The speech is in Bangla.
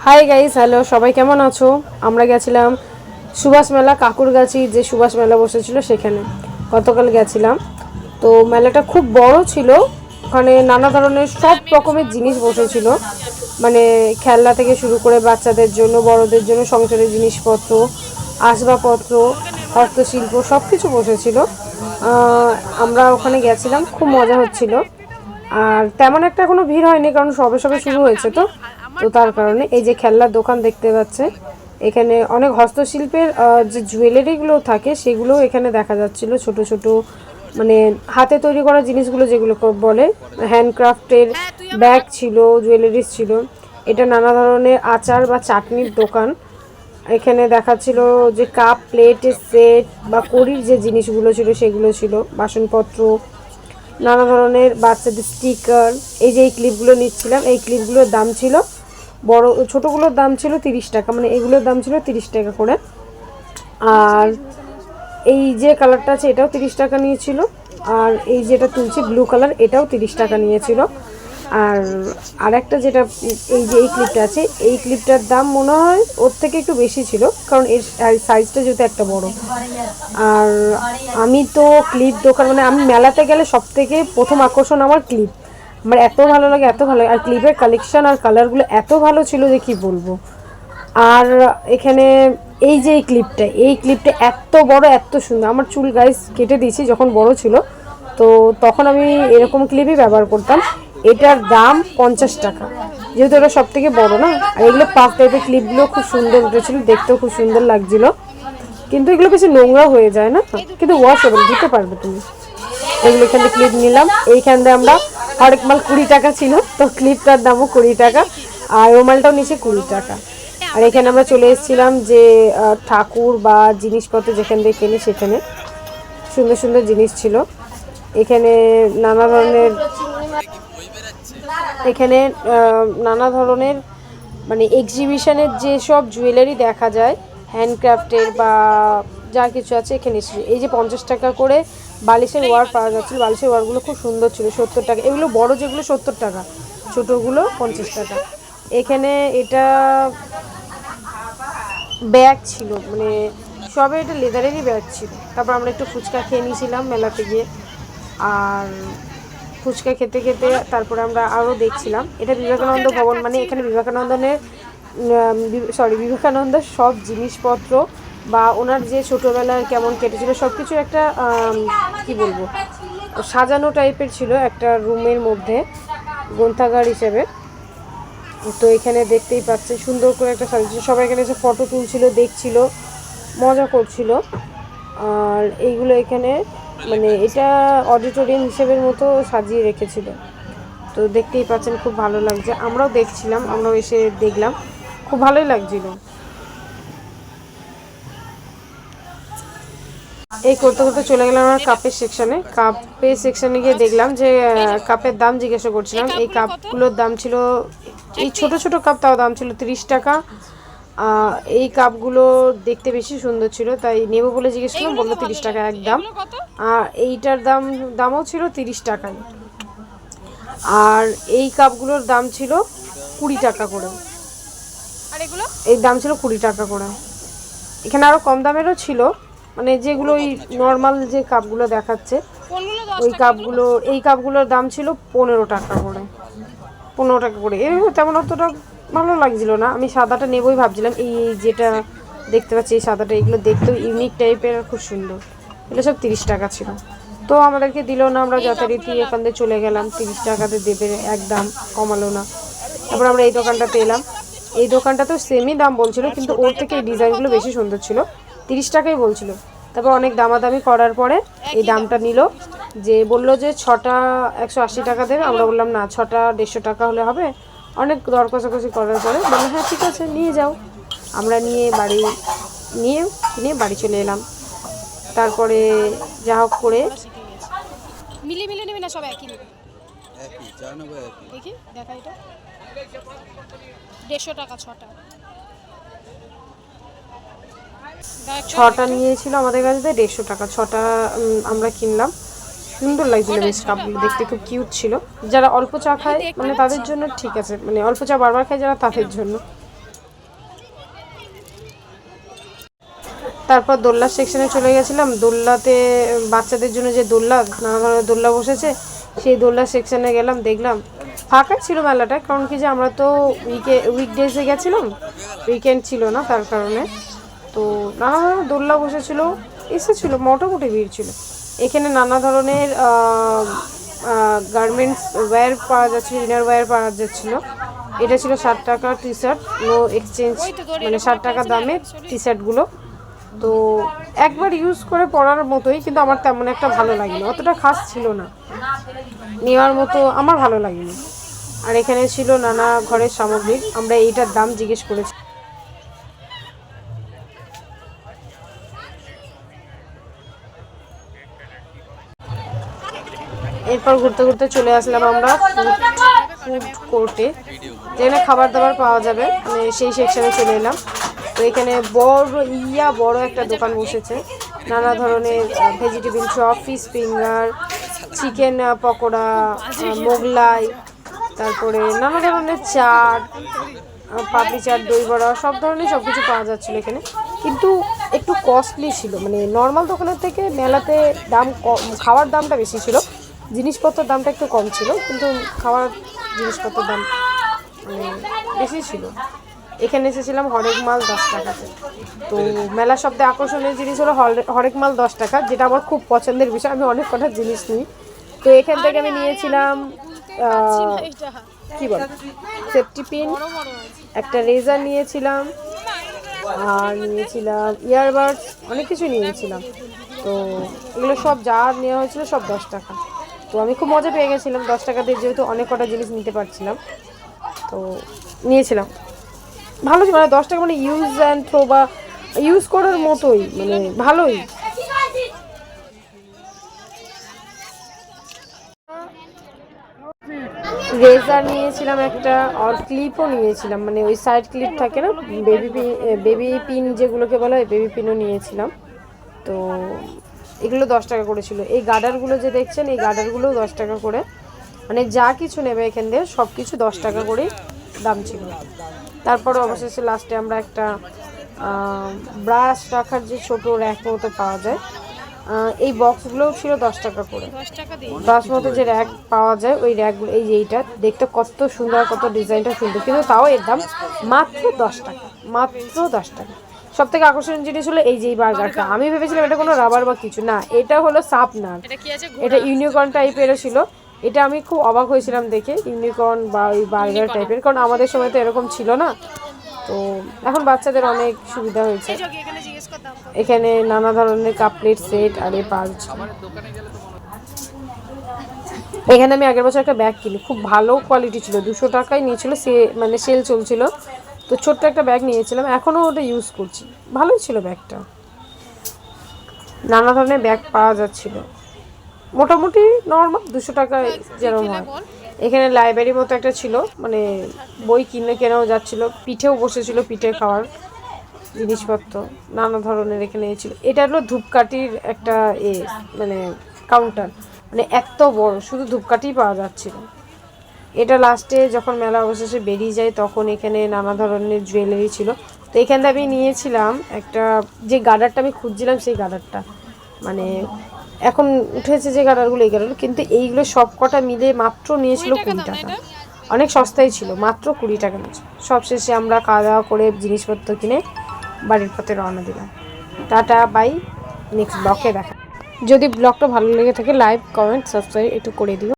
হাই গাইস, হ্যালো সবাই, কেমন আছো? আমরা গেছিলাম সুভাষ মেলা, কাকুরগাছি যে সুভাষ মেলা বসেছিল সেখানে গতকাল গেছিলাম। তো মেলাটা খুব বড় ছিল, ওখানে নানা ধরনের সব রকমের জিনিস বসেছিল, মানে খেলনা থেকে শুরু করে বাচ্চাদের জন্য, বড়দের জন্য সংসারের জিনিসপত্র, আসবাবপত্র, হস্তশিল্প সব কিছু বসেছিল। আমরা ওখানে গেছিলাম, খুব মজা হচ্ছিল। আর তেমন একটা কোনো ভিড় হয়নি, কারণ সবে সবে শুরু হয়েছে। তো তো তার কারণে এই যে খেলনার দোকান দেখতে পাচ্ছে, এখানে অনেক হস্তশিল্পের যে জুয়েলারিগুলো থাকে সেগুলোও এখানে দেখা যাচ্ছিল। ছোট ছোট মানে হাতে তৈরি করা জিনিসগুলো যেগুলো বলে, হ্যান্ডক্রাফটের ব্যাগ ছিল, জুয়েলারিস ছিল। এটা নানা ধরনের আচার বা চাটনির দোকান। এখানে দেখাচ্ছিল যে কাপ প্লেটের সেট বা কড়ির যে জিনিসগুলো ছিল সেগুলো ছিল, বাসনপত্র, নানা ধরনের বাচ্চাদের স্টিকার। এই যে এই ক্লিপগুলো নিচ্ছিলাম, এই ক্লিপগুলোর দাম ছিল, বড় ছোটোগুলোর দাম ছিল 30 টাকা, মানে এগুলোর দাম ছিল 30 টাকা করে। আর এই যে কালারটা আছে এটাও 30 টাকা নিয়েছিল। আর এই যেটা তুলছি ব্লু কালার, এটাও 30 টাকা নিয়েছিল। আর আরেকটা যেটা, এই যে এই ক্লিপটা আছে, এই ক্লিপটার দাম মনে হয় ওর থেকে একটু বেশি ছিল, কারণ এর সাইজটা যেহেতু একটা বড়। আর আমি তো ক্লিপ দোকান, মানে আমি মেলাতে গেলে সব থেকে প্রথম আকর্ষণ আমার ক্লিপ। আমার এত ভালো লাগে, এত ভালো লাগে। আর ক্লিপের কালেকশন আর কালারগুলো এত ভালো ছিল যে কী বলবো। আর এখানে এই যে এই ক্লিপটা এত বড়, এত সুন্দর। আমার চুল গাইস কেটে দিয়েছি যখন বড় ছিল, তো তখন আমি এরকম ক্লিপই ব্যবহার করতাম। এটার দাম 50 টাকা, যেহেতু এটা সব থেকে বড় না। আর এগুলো পাফ টাইপের ক্লিপগুলো খুব সুন্দর উঠেছিল, দেখতেও খুব সুন্দর লাগছিল। কিন্তু এগুলো বেশি নোংরা হয়ে যায় না, কিন্তু ওয়াশেবল, দিতে পারবে তুমি। এগুলো এখান থেকে ক্লিপ নিলাম। এইখান থেকে আমরা হরেক মাল 20 টাকা ছিল, তো ক্লিপটার দামও 20 টাকা, আর রুমালটাও নিচে 20 টাকা। আর এখানে আমরা চলে এসেছিলাম যে ঠাকুর বা জিনিসপত্র যেখান থেকে কেনি, সেখানে সুন্দর সুন্দর জিনিস ছিল। এখানে নানা ধরনের এখানে নানা ধরনের মানে এক্সিবিশনের যেসব জুয়েলারি দেখা যায়, হ্যান্ডক্রাফটের বা যা কিছু আছে এখানে ছিল। এই যে 50 টাকা করে বালিশের ওয়ার পাওয়া যাচ্ছিল, বালিশের ওয়ারগুলো খুব সুন্দর ছিল। 70 টাকা এগুলো, বড় যেগুলো 70 টাকা, ছোটোগুলো 50 টাকা। এখানে এটা ব্যাগ ছিল, মানে সবে এটা লেদারেরই ব্যাগ ছিল। তারপর আমরা একটু ফুচকা খেয়ে নিয়েছিলাম মেলাতে গিয়ে। আর ফুচকা খেতে খেতে তারপরে আমরা আরও দেখছিলাম, এটা বিবেকানন্দ ভবন, মানে এখানে বিবেকানন্দ সব জিনিসপত্র বা ওনার যে ছোটোবেলায় কেমন কেটেছিল সব কিছু একটা কি বলবো, সাজানো টাইপের ছিল একটা রুমের মধ্যে, গ্রন্থাগার হিসেবে। তো এখানে দেখতেই পাচ্ছে সুন্দর করে একটা সাজিয়েছিল, সবাই এখানে এসে ফটো তুলছিল, দেখছিল, মজা করছিল। আর এইগুলো এখানে মানে এটা অডিটোরিয়াম হিসেবের মতো সাজিয়ে রেখেছিল। তো দেখতেই পাচ্ছেন খুব ভালো লাগছে, আমরাও দেখছিলাম, আমরাও এসে দেখলাম, খুব ভালোই লাগছিল। এই করতে করতে চলে গেলাম আমরা কাপের সেকশানে গিয়ে দেখলাম যে কাপের দাম জিজ্ঞাসা করছিলাম। এই কাপগুলোর দাম ছিল, এই ছোট ছোট কাপ, তাও দাম ছিল 30 টাকা। এই কাপগুলো দেখতে বেশি সুন্দর ছিল, তাই নেবো বলে জিজ্ঞেস করলাম, বললো 30 টাকা একদম। আর এইটার দামও ছিল 30 টাকায়। আর এই কাপগুলোর দাম ছিল 20 টাকা করে, এই দাম ছিল 20 টাকা করে। এখানে আরও কম দামেরও ছিল, মানে যেগুলো ওই নর্মাল যে কাপগুলো দেখাচ্ছে, এই কাপগুলোর দাম ছিল 15 টাকা করে, 15 টাকা করে। এর তেমন অতটা ভালো লাগছিল না, আমি সাদাটা নেবই ভাবছিলাম। এই যেটা দেখতে পাচ্ছি এই সাদাটা, এগুলো দেখতেও ইউনিক টাইপের, খুব সুন্দর। এগুলো সব 30 টাকা ছিল। তো আমাদেরকে দিল না, আমরা যথারীতি এখান থেকে চলে গেলাম। 30 টাকাতে দেবে, একদম কমালো না। তারপর আমরা এই দোকানটাতে এলাম, এই দোকানটাতেও সেমই দাম বলছিল, কিন্তু ওর থেকে এই ডিজাইনগুলো বেশি সুন্দর ছিল, 30 টাকাই বলছিল। তারপর অনেক দামাদামি করার পরে এই দামটা নিল, যে বললো যে 6টা 180 টাকা দেবে। আমরা বললাম না, 6টা 150 টাকা হলে হবে। অনেক দর কষাকষি করার পরে বললো হ্যাঁ ঠিক আছে, নিয়ে যাও। আমরা কিনে বাড়ি চলে এলাম। তারপরে যা হোক করে মিলে নেবে না, সব একই নেবে, একই চা নেবে, একই দেখি দেখা, এটা 150 টাকা 6টা নিয়েছিল আমাদের কাছে 150 টাকা। 6টা আমরা কিনলাম। সুন্দর লাগছিল বেশ, কাপগুলো দেখতে খুব কিউট ছিল। যারা অল্প চা খায় মানে তাদের জন্য ঠিক আছে, মানে অল্প চা বারবার খায় যারা, তাদের জন্য। তারপর দোলনার সেকশনে চলে গেছিলাম। দোলনাতে বাচ্চাদের জন্য যে দোলনা, নানা ধরনের দোলনা বসেছে, সেই দোলনার সেকশনে গেলাম, দেখলাম ফাঁকা ছিল মেলাটা। কারণ কি যে আমরা তো উইকডেজে গেছিলাম, উইকেন্ড ছিল না, তার কারণে। তো নানা ধরনের দোলনা বসেছিল, এসেছিলো, মোটামুটি ভিড় ছিল। এখানে নানা ধরনের গার্মেন্টস ওয়্যার পাওয়া যাচ্ছিলো, ইনার ওয়্যার পাওয়া যাচ্ছিলো। এটা ছিল 60 টাকা টি শার্ট, নো এক্সচেঞ্জ, মানে 60 টাকা দামে টি শার্টগুলো। তো একবার ইউজ করে পরার মতোই, কিন্তু আমার তেমন একটা ভালো লাগেনি, অতটা খাস ছিল না, নেওয়ার মতো আমার ভালো লাগেনি। আর এখানে ছিল নানা ঘরের সামগ্রী। আমরা এইটার দাম জিজ্ঞেস করেছি। এরপর ঘুরতে ঘুরতে চলে আসলাম আমরা ফুড কোর্টে, যেখানে খাবার দাবার পাওয়া যাবে, মানে সেই সেকশনে চলে এলাম। তো এখানে বড় একটা দোকান বসেছে, নানা ধরনের vegetable chop, fish finger, chicken pakora, Mughlai, তারপরে নানা ধরনের চাট, পাপড়ি চাট, দই বড়া, সব ধরনের সব কিছু পাওয়া যাচ্ছিলো এখানে। কিন্তু একটু কস্টলি ছিল, মানে নর্মাল দোকানের থেকে মেলাতে দাম কম, খাওয়ার দামটা বেশি ছিল, জিনিসপত্রের দামটা একটু কম ছিল, কিন্তু খাওয়ার জিনিসপত্রের দাম মানে বেশি ছিল। এখানে এসেছিলাম হরেক মাল 10 টাকাতে। তো মেলা শব্দে আকর্ষণীয় জিনিস হলো হরেক মাল 10 টাকা, যেটা আমার খুব পছন্দের বিষয়। আমি অনেক কটা জিনিস নিই। তো এখান থেকে আমি নিয়েছিলাম কী বল, সেফটি পিন, একটা রেজার নিয়েছিলাম, আর নিয়েছিলাম ইয়ারবাডস, অনেক কিছু নিয়েছিলাম। তো এগুলো সব যা নেওয়া হয়েছিল সব 10 টাকা। তো আমি খুব মজা পেয়ে গেছিলাম 10 টাকা দিয়ে, যেহেতু অনেক কটা জিনিস নিতে পারছিলাম, তো নিয়েছিলাম। ভালো ছিল, মানে 10 টাকা মানে ইউজ অ্যান্ড থ্রো বা ইউজ করার মতোই, মানে ভালোই। রেজার নিয়েছিলাম একটা, আর ক্লিপও নিয়েছিলাম, মানে ওই সাইড ক্লিপ থাকে না, বেবি পিন যেগুলোকে বলা হয়, বেবি পিনও নিয়েছিলাম। তো এগুলো 10 টাকা করেছিল। এই গার্ডারগুলো যে দেখছেন, এই গার্ডারগুলোও 10 টাকা করে, মানে যা কিছু নেবে এখান দিয়ে সব কিছু 10 টাকা করেই দাম ছিল। তারপরে অবশেষে লাস্টে আমরা একটা ব্রাশ রাখার যে ছোটো র্যাক মতো পাওয়া যায়, এই বক্সগুলোও ছিল 10 টাকা করে। 10 মতো যে র্যাক পাওয়া যায়, ওই র্যাকগুলো, এই যে এইটা দেখতে কত সুন্দর, কত ডিজাইনটা সুন্দর, কিন্তু তাও এর দাম মাত্র 10 টাকা, মাত্র 10 টাকা। সব থেকে আকর্ষণীয় জিনিস হলো এই যে এই বার্গারটা। আমি ভেবেছিলাম এটা কোনো রাবার বা কিছু না, এটা হলো সাপনার, এটা ইউনিকর্ন টাইপেরও ছিল। এটা আমি খুব অবাক হয়েছিলাম দেখে, ইউনিকর্ন বা ওই বার্গার টাইপের, কারণ আমাদের সময় তো এরকম ছিল না। তো এখন বাচ্চাদের অনেক সুবিধা হয়েছে। এখানে নানা ধরনের কাপলেট সেট আর এ পার্চ। এখানে আমি আগের বছর একটা ব্যাগ কিনি, খুব ভালো কোয়ালিটি ছিল, 200 টাকায় নিয়েছিল, মানে সেল চলছিল। তো ছোট্ট একটা ব্যাগ নিয়েছিলাম, এখনও ওটা ইউজ করছি, ভালোই ছিল ব্যাগটা। নানা ধরনের ব্যাগ পাওয়া যাচ্ছিল, মোটামুটি নর্মাল 200 টাকায় যেরকম হয়। এখানে লাইব্রেরির মতো একটা ছিল, মানে বই কেনাও যাচ্ছিলো, পিঠেও বসেছিল, পিঠে খাওয়ার জিনিসপত্র নানা ধরনের এখানে ছিল। এটা হলো ধূপকাঠির একটা মানে কাউন্টার, মানে এত বড়, শুধু ধূপকাঠিই পাওয়া যাচ্ছিল। এটা লাস্টে যখন মেলা অবশেষে বেরিয়ে যায়, তখন এখানে নানা ধরনের জুয়েলারি ছিল। তো এখান থেকে আমি নিয়েছিলাম একটা, যে গার্ডারটা আমি খুঁজছিলাম সেই গার্ডারটা, মানে এখন উঠেছে যে গার্ডারগুলো, এই গার্ডারগুলো, কিন্তু এইগুলো সব কটা মিলে মাত্র নিয়েছিল 20 টাকা, অনেক সস্তাই ছিল, মাত্র 20 টাকা নিয়েছিল। সব শেষে আমরা খাওয়া দাওয়া করে জিনিসপত্র কিনে বাড়ির পথে রওনা দিলাম। টাটা, বাই, নেক্সট ব্লগে দেখা। যদি ব্লগটা ভালো লেগে থাকে, লাইক, কমেন্ট, সাবস্ক্রাইব একটু করে দিও।